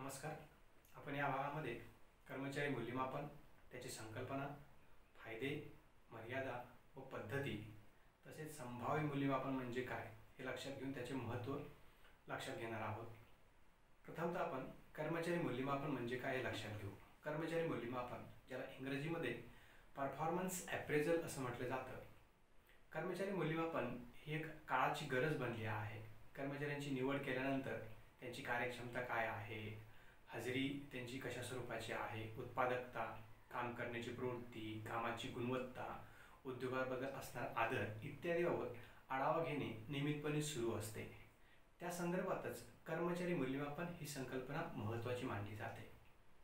नमस्कार. आपण या भागामध्ये कर्मचारी मूल्यमापन, त्याची संकल्पना, फायदे, मर्यादा व पद्धती तसेच संभाव्य मूल्यमापन म्हणजे काय हे लक्षात घेऊन त्याचे महत्त्व लक्षात घेणार आहोत. प्रथमतः आपण कर्मचारी मूल्यमापन म्हणजे काय हे लक्षात घेऊ. कर्मचारी मूल्यमापन, ज्याला इंग्रजीमध्ये परफॉर्मन्स ॲप्रेझल असं म्हटलं जातं. कर्मचारी मूल्यमापन ही एक काळाची गरज बनली आहे. कर्मचाऱ्यांची निवड केल्यानंतर त्यांची कार्यक्षमता काय आहे, हजेरी त्यांची कशा स्वरूपाची आहे, उत्पादकता, काम करण्याची प्रवृत्ती, कामाची गुणवत्ता, उद्योगाबद्दल असणारा आदर इत्यादीबाबत आढावा घेणे नियमितपणे सुरू असते. त्या संदर्भातच कर्मचारी मूल्यमापन ही संकल्पना महत्त्वाची मानली जाते.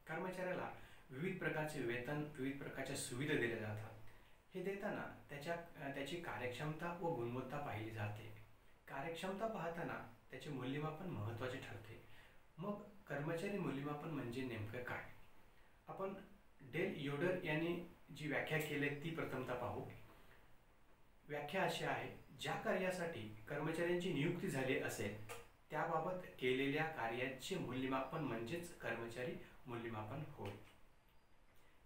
कर्मचाऱ्याला विविध प्रकारचे वेतन, विविध प्रकारच्या सुविधा दिल्या जातात. हे देताना त्याची कार्यक्षमता व गुणवत्ता पाहिली जाते. कार्यक्षमता पाहताना त्याचे मूल्यमापन महत्त्वाचे ठरते. मग कर्मचारी मूल्यमापन म्हणजे नेमकं काय? आपण डेल योडर यांनी जी व्याख्या केली ती प्रथमतः पाहू. व्याख्या अशी आहे: ज्या कार्यासाठी कर्मचाऱ्यांची नियुक्ती झाली असेल त्याबाबत केलेल्या कार्याचे मूल्यमापन म्हणजेच कर्मचारी मूल्यमापन होय.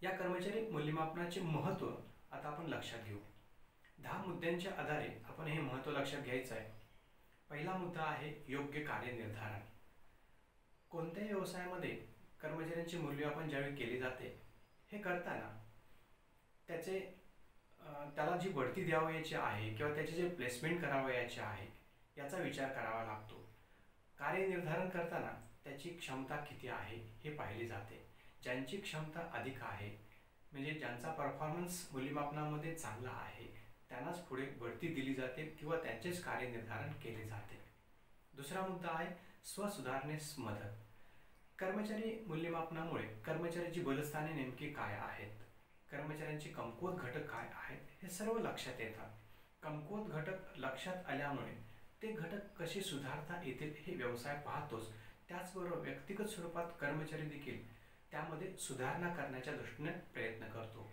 या कर्मचारी मूल्यमापनाचे महत्त्व आता आपण लक्षात घेऊ. 10 मुद्द्यांच्या आधारे आपण हे महत्त्व लक्षात घ्यायचं आहे. पहिला मुद्दा आहे योग्य कार्य निर्धारण. कोणत्याही व्यवसायामध्ये कर्मचाऱ्यांचे मूल्यमापन ज्यावेळी केले जाते, हे करताना त्याला जी बढती द्यावयाची आहे किंवा त्याचे जे प्लेसमेंट करावयाचे आहे याचा विचार करावा लागतो. कार्य निर्धारण करताना त्याची क्षमता किती आहे हे पाहिले जाते. ज्यांची क्षमता अधिक आहे, म्हणजे ज्यांचा परफॉर्मन्स मूल्यमापनामध्ये चांगला आहे, त्यांनाच पुढे बढती दिली जाते किंवा त्यांचेच कार्य निर्धारण केले जाते. दुसरा मुद्दा आहे स्वसुधारणेस मदत. कर्मचारी मूल्यमापनामुळे कर्मचाऱ्याची बलस्थाने नेमकी काय आहेत, कर्मचाऱ्यांचे कमकुवत घटक काय आहेत, हे सर्व लक्षात येतात. कमकुवत घटक लक्षात आल्यामुळे ते घटक कसे सुधारता येतील हे व्यवसाय पाहतोच. त्याचबरोबर व्यक्तिगत स्वरूपात कर्मचारी देखील त्यामध्ये सुधारणा करण्याच्या दृष्टीने प्रयत्न करतो.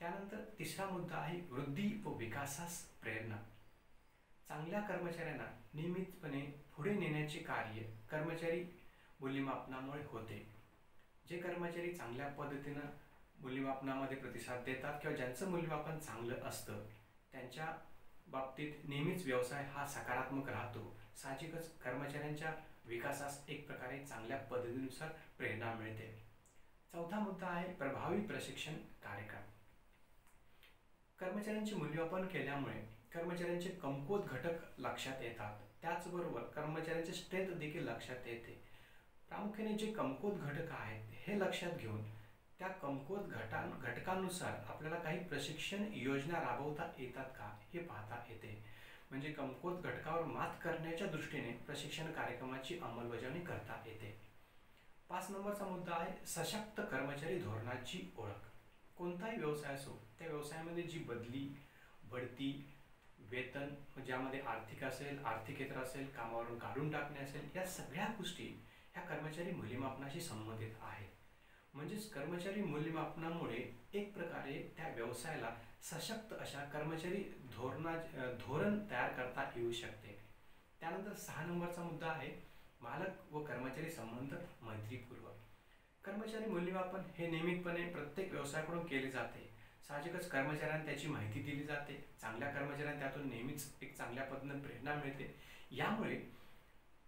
त्यानंतर तिसरा मुद्दा आहे वृद्धी व विकासास प्रेरणा. चांगल्या कर्मचाऱ्यांना नियमितपणे पुढे नेण्याचे कार्य कर्मचारी मूल्यमापनामुळे होते. जे कर्मचारी चांगल्या पद्धतीनं मूल्यमापनामध्ये प्रतिसाद देतात किंवा ज्यांचं मूल्यमापन चांगलं असतं, त्यांच्या बाबतीत नेहमीच व्यवसाय हा सकारात्मक राहतो. साहजिकच कर्मचाऱ्यांच्या विकासास एक प्रकारे चांगल्या पद्धतीनुसार प्रेरणा मिळते. चौथा मुद्दा आहे प्रभावी प्रशिक्षण कार्यक्रम. कर्मचाऱ्यांचे मूल्यमापन केल्यामुळे कर्मचाऱ्यांचे कमकुवत घटक लक्षात येतात. त्याचबरोबर कर्मचाऱ्यांचे स्ट्रेंथ देखील लक्षात येते. प्रामुख्याने जे कमकुवत घटक आहेत हे लक्षात घेऊन त्या कमकुवत घटकांनुसार आपल्याला काही प्रशिक्षण योजना राबवता येतात का हे पाहता येते. म्हणजे कमकुवत घटकावर मात करण्याच्या दृष्टीने प्रशिक्षण कार्यक्रमाची अंमलबजावणी करता येते. 5 नंबरचा मुद्दा आहे सशक्त कर्मचारी धोरणाची ओळख. कोणताही व्यवसाय असो, त्या व्यवसायामध्ये जी बदली, बढती, वेतन, ज्यामध्ये आर्थिक असेल, आर्थिकेतर असेल, कामावरून काढून टाकणे असेल, या सगळ्या गोष्टी ह्या कर्मचारी मूल्यमापनाशी संबंधित आहेत. म्हणजेच कर्मचारी मूल्यमापनामुळे एक प्रकारे त्या व्यवसायाला सशक्त अशा कर्मचारी धोरण तयार करता येऊ शकते. त्यानंतर 6 नंबरचा मुद्दा आहे मालक व कर्मचारी संबंध मैत्रीपूर्वक. कर्मचारी मूल्यमापन हे नियमितपणे प्रत्येक व्यवसायाकडून केले जाते. साहजिकच कर्मचाऱ्यांना त्याची माहिती दिली जाते. चांगल्या कर्मचाऱ्यांना त्यातून नेहमीच एक चांगल्या पद्धतीने प्रेरणा मिळते. यामुळे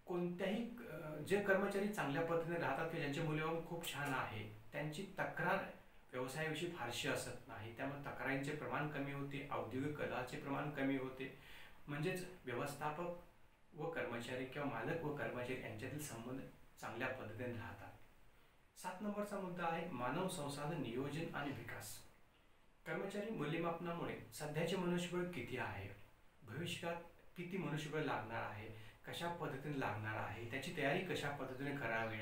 कोणत्याही जे कर्मचारी चांगल्या पद्धतीने राहतात की ज्यांचे मूल्यमापन खूप छान आहे, त्यांची तक्रार व्यवसायाविषयी फारशी असत नाही. त्यामुळे तक्रारींचे प्रमाण कमी होते, औद्योगिक कलहाचे प्रमाण कमी होते. म्हणजेच व्यवस्थापक व कर्मचारी किंवा मालक व कर्मचारी यांच्यातील संबंध चांगल्या पद्धतीने राहतात. 7 नंबरचा मुद्दा आहे मानव संसाधन नियोजन आणि विकास. कर्मचारी मूल्यमापनामुळे सध्याचे मनुष्यबळ किती आहे, भविष्यात किती मनुष्यबळ लागणार आहे, कशा पद्धतीने लागणार आहे, त्याची तयारी कशा पद्धतीने करावी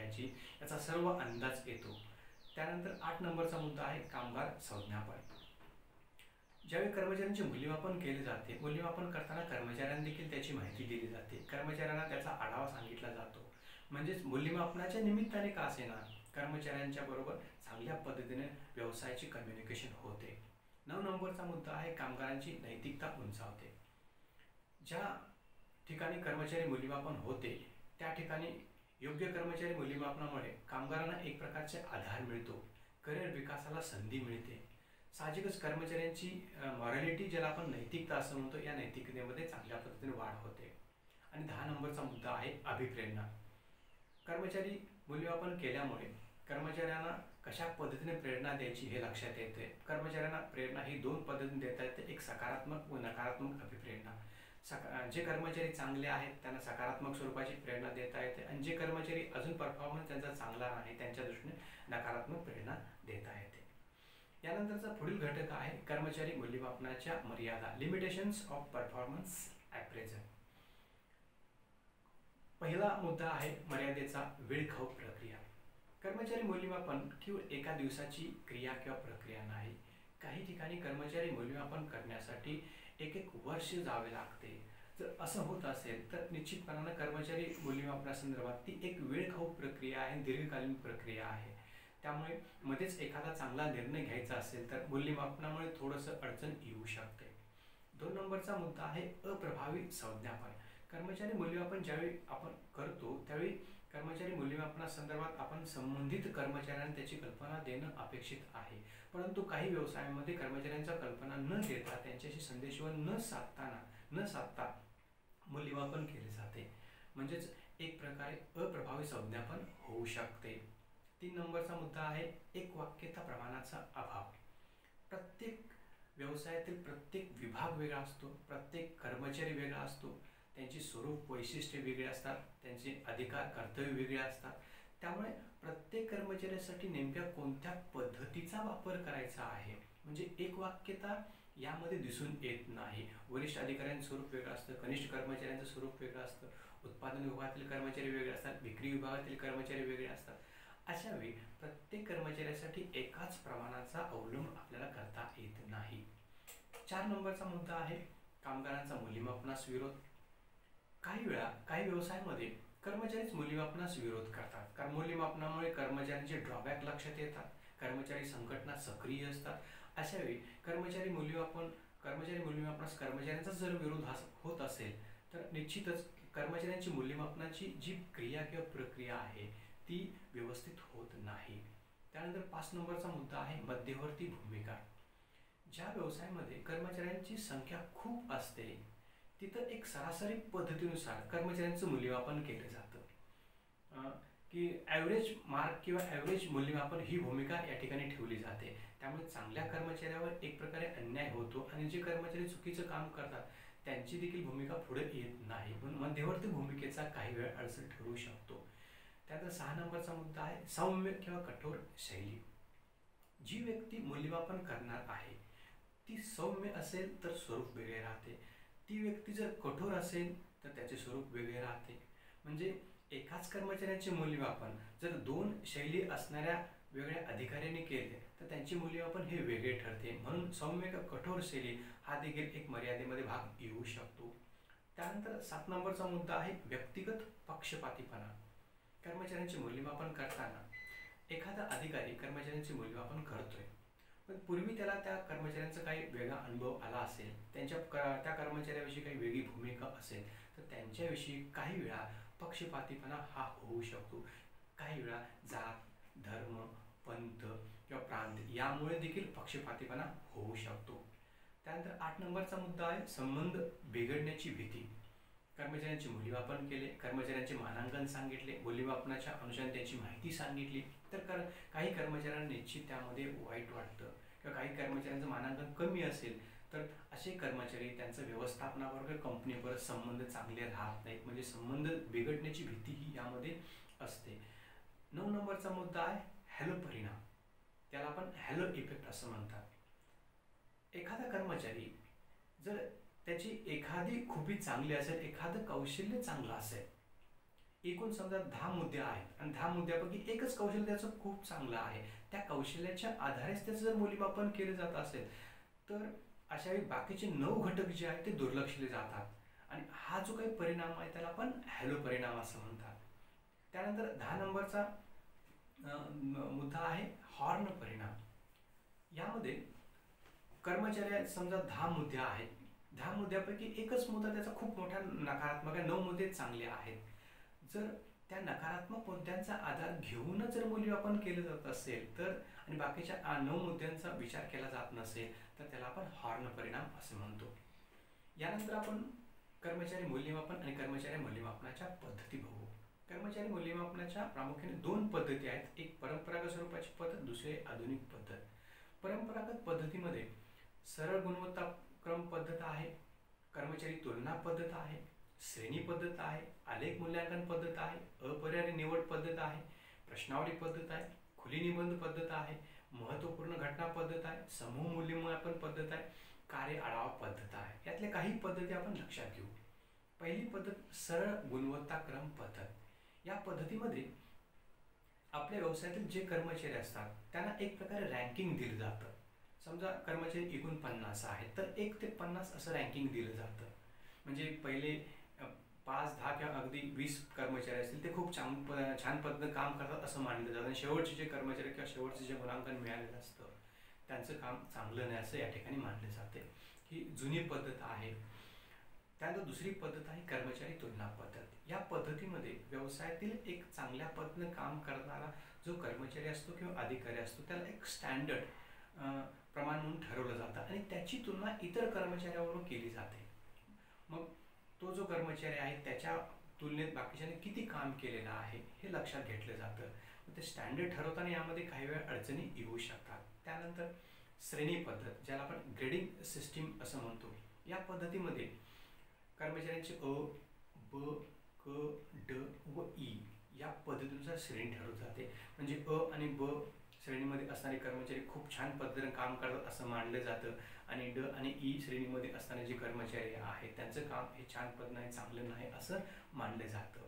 याचा सर्व अंदाज येतो. त्यानंतर 8 नंबरचा मुद्दा आहे कामगार संज्ञापन. ज्यावेळी कर्मचाऱ्यांचे मूल्यमापन केले जाते, मूल्यमापन करताना कर्मचाऱ्यांना देखील त्याची माहिती दिली जाते. कर्मचाऱ्यांना त्याचा आढावा सांगितला जातो. म्हणजेच मूल्यमापनाच्या निमित्ताने का असेना कर्मचाऱ्यांच्या बरोबर चांगल्या पद्धतीने व्यवसायाची कम्युनिकेशन होते. 9 नंबरचा मुद्दा आहे कामगारांची नैतिकता उंचावते. ज्या ठिकाणी कर्मचारी मूल्यमापन होते त्या ठिकाणी योग्य कर्मचारी मूल्यमापनामुळे कामगारांना एक प्रकारचे आधार मिळतो, करिअर विकासाला संधी मिळते. साहजिकच कर्मचाऱ्यांची मॉरॅलिटी, ज्याला आपण नैतिकता असं म्हणतो, या नैतिकतेमध्ये चांगल्या पद्धतीने वाढ होते. आणि 10 नंबरचा मुद्दा आहे अभिप्रेरणा. कर्मचारी मूल्यमापन केल्यामुळे कर्मचाऱ्यांना कशा पद्धतीने प्रेरणा द्यायची हे लक्षात येते. कर्मचाऱ्यांना प्रेरणा ही 2 पद्धतीने देता येते, एक सकारात्मक व नकारात्मक अभिप्रेरणा. जे कर्मचारी चांगले आहेत त्यांना सकारात्मक स्वरूपाची प्रेरणा देता येते, आणि जे कर्मचारी अजून परफॉर्मन्स त्यांचा चांगला नाही त्यांच्या दृष्टीने नकारात्मक प्रेरणा देता येते. यानंतरचा पुढील घटक आहे कर्मचारी मूल्यमापनाच्या मर्यादा, लिमिटेशन्स ऑफ परफॉर्मन्स अप्रेझल. पहिला मुद्दा आहे मर्यादेचा वेळखाऊ प्रक्रिया. कर्मचारी मूल्यमापन केवळ एका दिवसाची क्रिया किंवा प्रक्रिया नाही. काही ठिकाणी कर्मचारी मूल्यमापन करण्यासाठी एक वर्ष जावे लागते. जर असं होत असेल तर निश्चितपणाने कर्मचारी मूल्यमापनासंदर्भात ती एक वेळखाऊ प्रक्रिया आहे, दीर्घकालीन प्रक्रिया आहे. त्यामुळे मध्येच एखादा चांगला निर्णय घ्यायचा असेल तर मूल्यमापनामुळे थोडंसं अडचण येऊ शकते. 2 नंबरचा मुद्दा आहे अप्रभावी संज्ञापन. कर्मचारी मूल्यमापन ज्यावेळी आपण करतो त्यावेळी कर्मचारी मूल्यमापनासंदर्भात आपण संबंधित कर्मचाऱ्यांना त्याची कल्पना देणं अपेक्षित आहे. परंतु काही व्यवसायांमध्ये कर्मचाऱ्यांच्या कल्पना न देता, त्यांच्याशी संदेशवहन न साधता मूल्यमापन केले जाते. म्हणजेच एक प्रकारे अप्रभावी संज्ञापन होऊ शकते. 3 नंबरचा मुद्दा आहे एक वाक्यता प्रमाणाचा अभाव. प्रत्येक व्यवसायातील प्रत्येक विभाग वेगळा असतो, प्रत्येक कर्मचारी वेगळा असतो, त्यांची स्वरूप वैशिष्ट्ये वेगळी असतात, त्यांचे अधिकार कर्तव्य वेगळे असतात. त्यामुळे प्रत्येक कर्मचाऱ्यासाठी नेमक्या कोणत्या पद्धतीचा वापर करायचा आहे म्हणजे एक वाक्यता यामध्ये दिसून येत नाही. वरिष्ठ अधिकाऱ्यांचं स्वरूप वेगळं असतं, कनिष्ठ कर्मचाऱ्यांचं स्वरूप वेगळं असतं, उत्पादन विभागातील कर्मचारी वेगळे असतात, विक्री विभागातील कर्मचारी वेगळे असतात. अशा वेळी प्रत्येक कर्मचाऱ्यासाठी एकाच प्रमाणाचा अवलंब आपल्याला करता येत नाही. 4 नंबरचा मुद्दा आहे कामगारांचा मूल्यमापनास विरोध. काही वेळा काही व्यवसायामध्ये कर्मचारीच मूल्यमापनास विरोध करतात, कारण मूल्यमापनामुळे कर्मचाऱ्यांचे ड्रॉबॅक लक्षात येतात, कर्मचारी संघटना सक्रिय असतात. अशा वेळी कर्मचारी मूल्यमापनास कर्मचाऱ्यांचा जर विरोध होत असेल तर निश्चितच कर्मचाऱ्यांची मूल्यमापनाची जी क्रिया किंवा प्रक्रिया आहे ती व्यवस्थित होत नाही. त्यानंतर 5 नंबरचा मुद्दा आहे मध्यवर्ती भूमिका. ज्या व्यवसायामध्ये कर्मचाऱ्यांची संख्या खूप असते तिथं एक सरासरी पद्धतीनुसार कर्मचाऱ्यांचं मूल्यमापन केलं जातं, की ॲव्हरेज मार्क किंवा ॲव्हरेज मूल्यमापन ही भूमिका या ठिकाणी ठेवली जाते. त्यामुळे चांगल्या कर्मचाऱ्यावर एक प्रकारे अन्याय होतो आणि जे कर्मचारी चुकीचं काम करतात त्यांची देखील भूमिका पुढे येत नाही. म्हणून मध्यवर्ती भूमिकेचा काही वेळ अडचण ठरू शकतो. त्यानंतर 6 नंबरचा मुद्दा आहे सौम्य किंवा कठोर शैली. जी व्यक्ती मूल्यमापन करणार आहे ती सौम्य असेल तर स्वरूप वेगळे राहते, ती व्यक्ती जर कठोर असेल तर त्याचे स्वरूप वेगळे राहते. म्हणजे एकाच कर्मचाऱ्यांचे मूल्यमापन जर 2 शैली असणाऱ्या वेगळ्या अधिकाऱ्यांनी केले तर त्यांचे मूल्यमापन हे वेगळे ठरते. म्हणून सौम्य किंवा कठोर शैली हा देखील एक मर्यादेमध्ये भाग येऊ शकतो. त्यानंतर 7 नंबरचा मुद्दा आहे व्यक्तिगत पक्षपातीपणा. कर्मचाऱ्यांचे मूल्यमापन करताना एखादा अधिकारी कर्मचाऱ्यांचे मूल्यमापन करतोय, पण पूर्वी त्याला त्या कर्मचाऱ्यांचा काही वेगळा अनुभव आला असेल, त्या कर्मचाऱ्याविषयी काही वेगळी भूमिका असेल तर त्यांच्याविषयी काही वेळा पक्षपातीपणा हा होऊ शकतो. काही वेळा जात, धर्म, पंथ किंवा प्रांत यामुळे देखील पक्षपातीपणा होऊ शकतो. त्यानंतर 8 नंबरचा मुद्दा आहे संबंध बिघडण्याची भीती. कर्मचाऱ्यांचे मूल्यमापन केले, कर्मचाऱ्यांचे मानांकन सांगितले, मूल्यमापनाच्या अनुषंगाने त्याची माहिती सांगितली तर काही कर्मचाऱ्यांना निश्चित त्यामध्ये वाईट वाटतं, किंवा काही कर्मचाऱ्यांचं मानांकन कमी असेल तर असे कर्मचारी त्यांचं व्यवस्थापनाबरोबर कंपनीबरोबर संबंध चांगले राहत नाहीत, म्हणजे संबंध बिघडण्याची भीती ही यामध्ये असते. 9 नंबरचा मुद्दा आहे हॅलो परिणाम. त्याला आपण हॅलो इफेक्ट असं म्हणतात. एखादा कर्मचारी जर त्याची एखादी खूपी चांगली असेल, एखादं कौशल्य चांगलं असेल, एकूण समजा 10 मुद्दे आहेत आणि 10 मुद्द्यापैकी एकच कौशल्य त्याचं खूप चांगलं आहे, त्या कौशल्याच्या आधारेच त्याचं जर मूल्यमापन केलं जात असेल तर अशा वेळी बाकीचे 9 घटक जे आहेत ते दुर्लक्षले जातात आणि हा जो काही परिणाम आहे त्याला आपण हॅलो परिणाम असं म्हणतात. त्यानंतर 10 नंबरचा मुद्दा आहे हॉर्न परिणाम. यामध्ये कर्मचारी समजा 10 मुद्दे आहेत, 10 मुद्द्यापैकी एकच मुद्दा त्याचा खूप मोठा नकारात्मक आहे, 9 मुद्दे चांगले आहेत. जर त्या नकारात्मक मुद्द्यांचा आधार घेऊनच जर मूल्यमापन केलं जात असेल तर आणि बाकीच्या 9 मुद्द्यांचा विचार केला जात नसेल तर त्याला आपण हॉर्न परिणाम असे म्हणतो. यानंतर आपण कर्मचारी मूल्यमापन आणि कर्मचारी मूल्यमापनाच्या पद्धती बघू. कर्मचारी मूल्यमापनाच्या प्रामुख्याने 2 पद्धती आहेत. एक परंपरागत स्वरूपाची पद्धत, दुसरी आधुनिक पद्धत. परंपरागत पद्धतीमध्ये सरळ गुणवत्ता क्रम पद्धत आहे, कर्मचारी तुलना पद्धत आहे, श्रेणी पद्धत आहे, आलेख मूल्यांकन पद्धत आहे, अपरिहार्य निवड पद्धत आहे, प्रश्नावली पद्धत आहे, खुली निबंध पद्धत आहे, महत्त्वपूर्ण घटना पद्धत आहे, समूह मूल्यमापन पद्धत आहे, कार्य आढावा पद्धत आहे. यातल्या काही पद्धती आपण लक्षात घेऊ. पहिली पद्धत सरळ गुणवत्ता क्रम पद्धत. या पद्धतीमध्ये आपल्या व्यवसायातील जे कर्मचारी असतात त्यांना एक प्रकारे रँकिंग दिलं जातं. समजा कर्मचारी एकूण 50 आहेत तर 1 ते 50 असं रँकिंग दिलं जातं. म्हणजे पहिले 5, 10 किंवा अगदी 20 कर्मचारी असतील ते खूप छान पद्धतीने काम करतात असं मानलं जातं. आणि शेवटचे जे कर्मचारी किंवा शेवटचे जे गुणांकन मिळालेलं असतं त्यांचं काम चांगलं नाही असं या ठिकाणी मानले जाते. ही जुनी पद्धत आहे. त्यानंतर दुसरी पद्धत आहे कर्मचारी तुलना पद्धत. या पद्धतीमध्ये व्यवसायातील एक चांगल्या पद्धतीने काम करणारा जो कर्मचारी असतो किंवा अधिकारी असतो त्याला एक स्टँडर्ड प्रमाण म्हणून ठरवलं जातं आणि त्याची तुलना इतर कर्मचाऱ्यावरून केली जाते. मग तो जो कर्मचारी आहे त्याच्या तुलनेत बाकीच्याने किती काम केलेलं आहे हे लक्षात घेतलं जातं. ते स्टँडर्ड ठरवताना यामध्ये काही वेळा अडचणी येऊ शकतात. त्यानंतर श्रेणी पद्धत, ज्याला आपण ग्रेडिंग सिस्टीम असं म्हणतो. या पद्धतीमध्ये कर्मचाऱ्यांचे अ, ब, क, ड व ई या पद्धतीनुसार श्रेणी ठरवली जाते. म्हणजे अ आणि ब श्रेणीमध्ये असणारे कर्मचारी खूप छान पद्धतीने काम करतात असं मानलं जातं आणि ड आणि ई श्रेणीमध्ये असणारे जे कर्मचारी आहेत त्यांचं काम हे छान पद्धतीने चांगलं नाही असं मानलं जातं.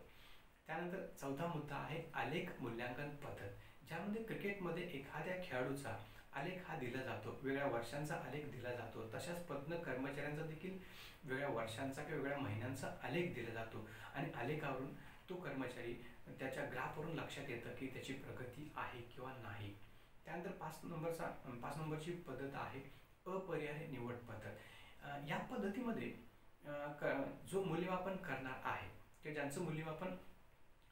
त्यानंतर चौथा मुद्दा आहे आलेख मूल्यांकन पद्धत, ज्यामध्ये क्रिकेटमध्ये एखाद्या खेळाडूचा आलेख हा दिला जातो, वेगळ्या वर्षांचा आलेख दिला जातो. तशाच पद्धतीनं कर्मचाऱ्यांचा देखील वेगळ्या वर्षांचा किंवा वेगळ्या महिन्यांचा आलेख दिला जातो आणि आलेखावरून तो कर्मचारी त्याच्या ग्राफवरून लक्षात येतं की त्याची प्रगती आहे किंवा नाही. त्यानंतर 5 नंबरची पद्धत आहे अपरिहार्य निवड पद्धत. या पद्धतीमध्ये जो मूल्यमापन करणार आहे किंवा ज्यांचं मूल्यमापन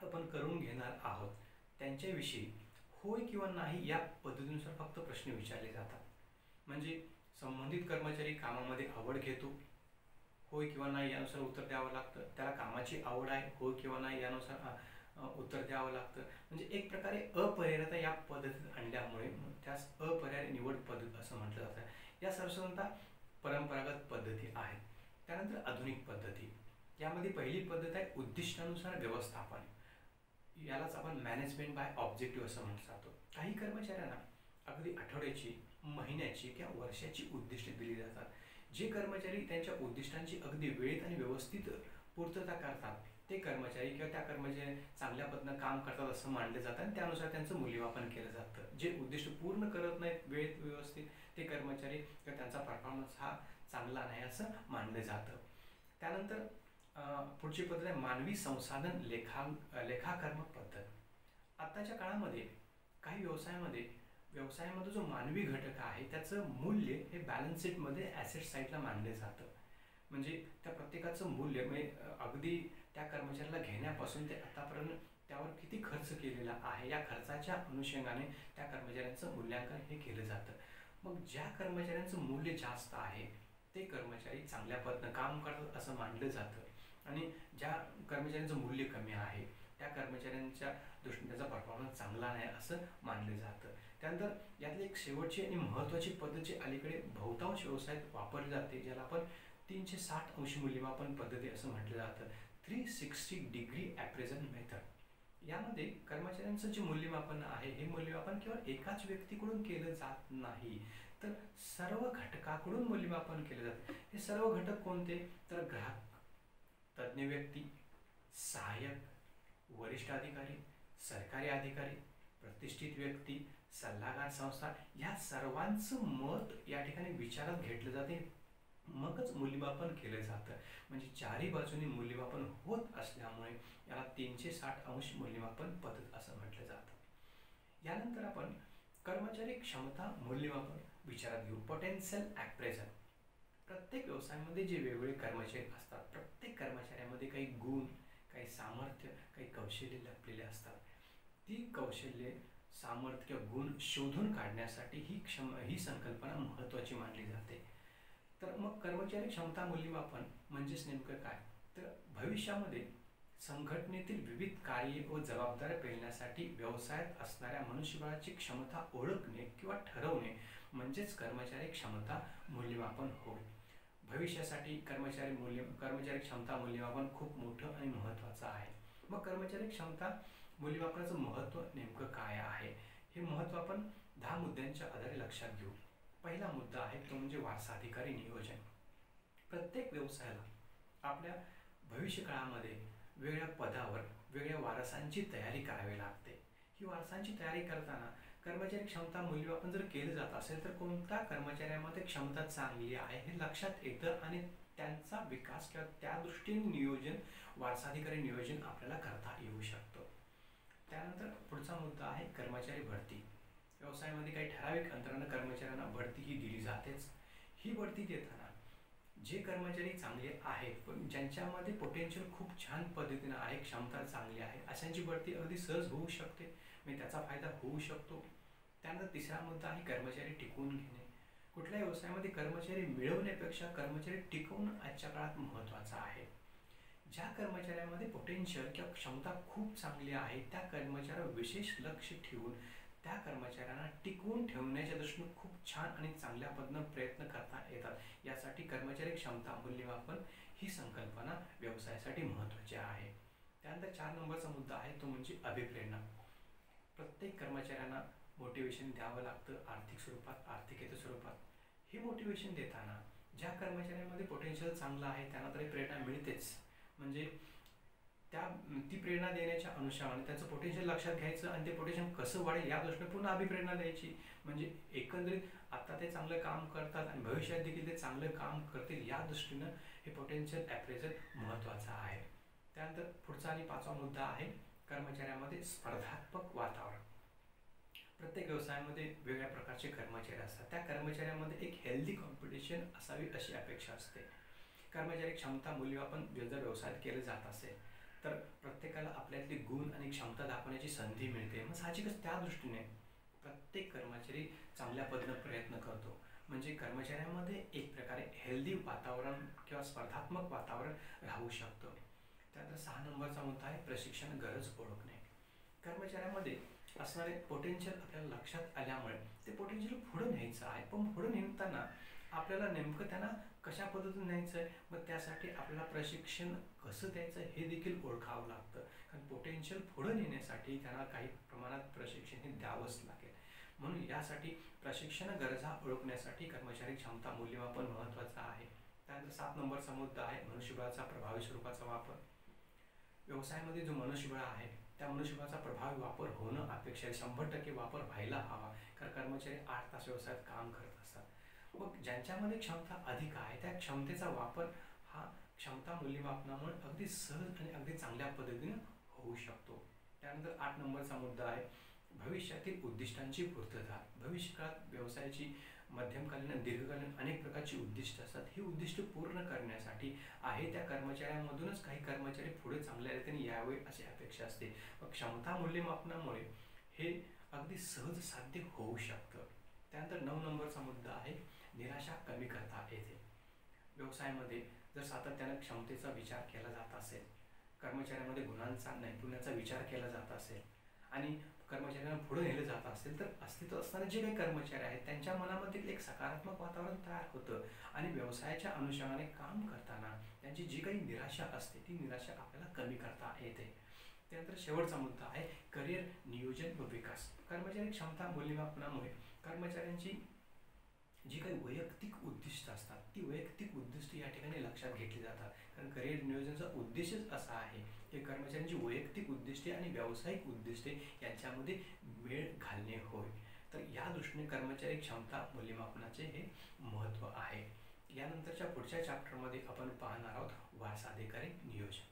आपण करून घेणार आहोत त्यांच्याविषयी होय किंवा नाही या पद्धतीनुसार फक्त प्रश्न विचारले जातात. म्हणजे संबंधित कर्मचारी कामामध्ये आवड घेतो, होय किंवा नाही यानुसार उत्तर द्यावं लागतं. त्याला कामाची आवड आहे, होय किंवा नाही यानुसार उत्तर द्यावं लागतं. म्हणजे एक प्रकारे अपरिहार्यता या पद्धतीत आणल्यामुळे त्यास अपरिहार्य निवड पद्धत असं म्हटलं जातं. या सर्वसाधारणतः परंपरागत पद्धती आहेत. त्यानंतर आधुनिक पद्धती. यामध्ये पहिली पद्धत आहे उद्दिष्टानुसार व्यवस्थापन. यालाच आपण मॅनेजमेंट बाय ऑब्जेक्टिव्ह असं म्हटलं जातं. काही कर्मचाऱ्यांना अगदी आठवड्याची, महिन्याची किंवा वर्षाची उद्दिष्टे दिली जातात. जे कर्मचारी त्यांच्या उद्दिष्टांची अगदी वेळेत आणि व्यवस्थित पूर्तता करतात ते कर्मचारी किंवा त्या कर्मचारी चांगल्या पद्धतीनं काम करतात असं मानले जातं आणि त्यानुसार त्यांचं मूल्यमापन केलं जातं. जे उद्दिष्ट पूर्ण करत नाहीत वेळेत व्यवस्थित ते कर्मचारी किंवा त्यांचा परफॉर्मन्स हा चांगला नाही असं मानलं जातं. त्यानंतर पुढची पद्धत आहे मानवी संसाधन लेखाकर्म पद्धत. आत्ताच्या काळामध्ये काही व्यवसायामध्ये जो मानवी घटक आहे त्याचं मूल्य हे बॅलन्स शीटमध्ये ॲसेट साईडला मानलं जातं. म्हणजे त्या प्रत्येकाचं मूल्य म्हणजे अगदी त्या कर्मचाऱ्याला घेण्यापासून ते आतापर्यंत त्यावर किती खर्च केलेला आहे या खर्चाच्या अनुषंगाने त्या कर्मचाऱ्यांचं मूल्यांकन हे केलं जातं. मग ज्या कर्मचाऱ्यांचं मूल्य जास्त आहे ते कर्मचारी चांगल्या पद्धतीनं काम करतात असं मानलं जातं आणि ज्या कर्मचाऱ्यांचं मूल्य कमी आहे त्या कर्मचाऱ्यांच्या दृष्टीने त्याचा परफॉर्मन्स चांगला नाही असं मानलं जातं. त्यानंतर यातली एक शेवटची आणि महत्त्वाची पद्धत जी अलीकडे बहुतांश व्यवसायात वापरली जाते ज्याला आपण 360 अंश मूल्यमापन पद्धती असं म्हटलं जातं. 360 डिग्री ॲप्रेझल मेथड. यामध्ये कर्मचाऱ्यांचं जे मूल्यमापन आहे हे मूल्यमापन केवळ एकाच व्यक्तीकडून केलं जात नाही तर सर्व घटकाकडून मूल्यमापन केलं जातं. हे सर्व घटक कोणते तर ग्राहक, तज्ज्ञ व्यक्ती, सहाय्यक, वरिष्ठ अधिकारी, सरकारी अधिकारी, प्रतिष्ठित व्यक्ती, सल्लागार संस्था या सर्वांचं मत या ठिकाणी विचारात घेतलं जाते मगच मूल्यमापन केलं जातं. म्हणजे चारही बाजूने मूल्यमापन होत असल्यामुळे याला 360 अंश मूल्यमापन पद्धत असं म्हटलं जातं. यानंतर आपण कर्मचारी क्षमता मूल्यमापन विचारात घेऊ. पोटेन्शियल ॲप्रेझल. प्रत्येक व्यवसायामध्ये जे वेगवेगळे कर्मचारी असतात प्रत्येक कर्मचाऱ्यामध्ये काही गुण, काही सामर्थ्य, काही कौशल्य लपलेले असतात. ती कौशल्ये, सामर्थ्य किंवा गुण शोधून काढण्यासाठी ही संकल्पना महत्त्वाची मानली जाते. तर मग कर्मचारी क्षमता मूल्यमापन म्हणजेच नेमकं काय? तर भविष्यामध्ये संघटनेतील विविध कार्ये व जबाबदाऱ्या पेलण्यासाठी व्यवसायात असणाऱ्या मनुष्यबळाची क्षमता ओळखणे किंवा ठरवणे म्हणजेच कर्मचारी क्षमता मूल्यमापन होय. भविष्यासाठी कर्मचारी क्षमता मूल्यमापन खूप मोठं आणि महत्त्वाचं आहे. मग कर्मचारी क्षमता मूल्यमापनाचं महत्त्व नेमकं काय आहे? हे महत्त्व आपण 10 मुद्द्यांच्या आधारे लक्षात घेऊ. पहिला मुद्दा आहे तो म्हणजे वारसाधिकारी नियोजन. प्रत्येक व्यवसायाला आपल्या भविष्यकाळामध्ये वेगळ्या पदावर वेगळ्या वारसांची तयारी करावी लागते. ही वारसांची तयारी करताना कर्मचारी क्षमता मूल्यमापन जर केलं जात असेल तर कोणत्या कर्मचाऱ्यामध्ये क्षमता चांगली आहे हे लक्षात येतं आणि त्यांचा विकास किंवा त्या दृष्टीने वारसाधिकारी नियोजन आपल्याला करता येऊ शकतं. त्यानंतर पुढचा मुद्दा आहे कर्मचारी भरती. व्यवसायामध्ये काही ठराविक अंतरानं कर्मचाऱ्यांना भरती ही दिली जातेच. ही भरती देताना जे कर्मचारी चांगले आहेत पण ज्यांच्यामध्ये पोटेन्शियल खूप छान पद्धतीनं आहे, क्षमता चांगली आहे, अशांची भरती अगदी सहज होऊ शकते, म्हणजे त्याचा फायदा होऊ शकतो. त्यानंतर तिसरा मुद्दा आहे कर्मचारी टिकवून घेणे. कुठल्याही व्यवसायामध्ये कर्मचारी मिळवण्यापेक्षा कर्मचारी टिकवणं आजच्या काळात महत्त्वाचं आहे. ज्या कर्मचाऱ्यामध्ये पोटेन्शियल किंवा क्षमता खूप चांगली आहे त्या कर्मचाऱ्यावर विशेष लक्ष ठेवून त्या कर्मचाऱ्यांना टिकवून ठेवण्याच्या दृष्टीने खूप छान आणि चांगल्या पद्धतीनं प्रयत्न करता येतात. यासाठी कर्मचारी क्षमता मूल्यमापन ही संकल्पना व्यवसायासाठी महत्त्वाची आहे. त्यानंतर 4 नंबरचा मुद्दा आहे तो म्हणजे अभिप्रेरणा. प्रत्येक कर्मचाऱ्यांना मोटिवेशन द्यावं लागतं, आर्थिक स्वरूपात, आर्थिकेतर स्वरूपात. हे मोटिवेशन देताना ज्या कर्मचाऱ्यांमध्ये पोटेन्शियल चांगलं आहे त्यांना तरी प्रेरणा मिळतेच, म्हणजे ती प्रेरणा देण्याच्या अनुषंगाने त्याचं पोटेन्शियल लक्षात घ्यायचं आणि ते पोटेन्शियल कसं वाढेल या दृष्टीने पुन्हा अभिप्रेरणा द्यायची. म्हणजे एकंदरीत आता ते चांगलं काम करतात आणि भविष्यात देखील ते चांगलं काम करतील या दृष्टीनं हे पोटेन्शियल ॲप्रेझल महत्त्वाचं आहे. त्यानंतर पुढचा आणि 5वा मुद्दा आहे कर्मचाऱ्यांमध्ये स्पर्धात्मक वातावरण. प्रत्येक व्यवसायामध्ये वेगळ्या प्रकारचे कर्मचारी असतात. त्या कर्मचाऱ्यांमध्ये एक हेल्दी कॉम्पिटिशन असावी अशी अपेक्षा असते. कर्मचारी क्षमता मूल्यमापन जर व्यवसायात केलं जात असेल तर प्रत्येकाला आपल्यातले गुण आणि क्षमता दाखवण्याची संधी मिळते. मग साहजिकच त्या दृष्टीने प्रत्येक कर्मचारी चांगल्या पद्धतीनं प्रयत्न करतो, म्हणजे कर्मचाऱ्यांमध्ये एक प्रकारे हेल्दी वातावरण किंवा स्पर्धात्मक वातावरण राहू शकतं. त्यानंतर 6 नंबरचा मुद्दा आहे प्रशिक्षण गरज ओळखणे. कर्मचाऱ्यांमध्ये असणारे पोटेन्शियल आपल्याला लक्षात आल्यामुळे ते पोटेन्शियल पुढं न्यायचं आहे, पण पुढं नेताना आपल्याला नेमकं त्यांना कशा पद्धतीने न्यायचं आहे, मग त्यासाठी आपल्याला प्रशिक्षण कसं द्यायचं हे देखील ओळखावं लागतं. कारण पोटेन्शियल पुढं नेण्यासाठी त्यांना काही प्रमाणात प्रशिक्षण हे द्यावंच लागेल. म्हणून यासाठी प्रशिक्षण गरजा ओळखण्यासाठी कर्मचारी क्षमता मूल्यमापन महत्त्वाचं आहे. त्यानंतर 7 नंबरचा मुद्दा आहे मनुष्यबळाचा प्रभावी स्वरूपाचा वापर. व्यवसायामध्ये जो मनुष्यबळ आहे त्या मनुष्यबळाचा प्रभावी वापर होणं अपेक्षित आहे. 100% वापर व्हायला हवा, कारण कर्मचारी 8 तास व्यवसायात काम करत असतात. मग ज्यांच्यामध्ये क्षमता अधिक आहे त्या क्षमतेचा वापर हा क्षमता मूल्यमापनामुळे अगदी सहज आणि अगदी चांगल्या पद्धतीने होऊ शकतो. त्यानंतर 8 नंबरचा मुद्दा आहे भविष्यातील उद्दिष्टांची पूर्तता. भविष्यकाळात व्यवसायाची मध्यमकालीन आणि दीर्घकालीन अनेक प्रकारची उद्दिष्ट असतात. ही उद्दिष्ट पूर्ण करण्यासाठी आहे त्या कर्मचाऱ्यांमधूनच काही कर्मचारी पुढे चांगल्या रीतीने यावे अशी अपेक्षा असते. मग क्षमता मूल्यमापनामुळे हे अगदी सहज साध्य होऊ शकतं. त्यानंतर 9 नंबरचा मुद्दा आहे निराशा कमी करता येते. व्यवसायामध्ये जर सातत्यानं क्षमतेचा विचार केला जात असेल, कर्मचाऱ्यांमध्ये गुणांचा, नैपुण्याचा विचार केला जात असेल आणि कर्मचाऱ्यांना पुढे नेलं जात असेल तर अस्तित्व असणारे जे काही कर्मचारी आहेत त्यांच्या मनामध्ये एक सकारात्मक वातावरण तयार होतं आणि व्यवसायाच्या अनुषंगाने काम करताना त्यांची जी काही निराशा असते ती निराशा आपल्याला कमी करता येते. त्यानंतर शेवटचा मुद्दा आहे करिअर नियोजन व विकास. कर्मचारी क्षमता मूल्यमापनामुळे कर्मचाऱ्यांची जी काही वैयक्तिक उद्दिष्ट असतात ती वैयक्तिक उद्दिष्ट या ठिकाणी लक्षात घेतली जातात. कारण करिअर नियोजनाचा उद्देशच असा आहे की कर्मचाऱ्यांची वैयक्तिक उद्दिष्टे आणि व्यावसायिक उद्दिष्टे यांच्यामध्ये मेळ घालणे होय. तर या दृष्टीने कर्मचारी क्षमता मूल्यमापनाचे हे महत्त्व आहे. यानंतरच्या पुढच्या चॅप्टरमध्ये आपण पाहणार आहोत वारसाधिकारी नियोजन.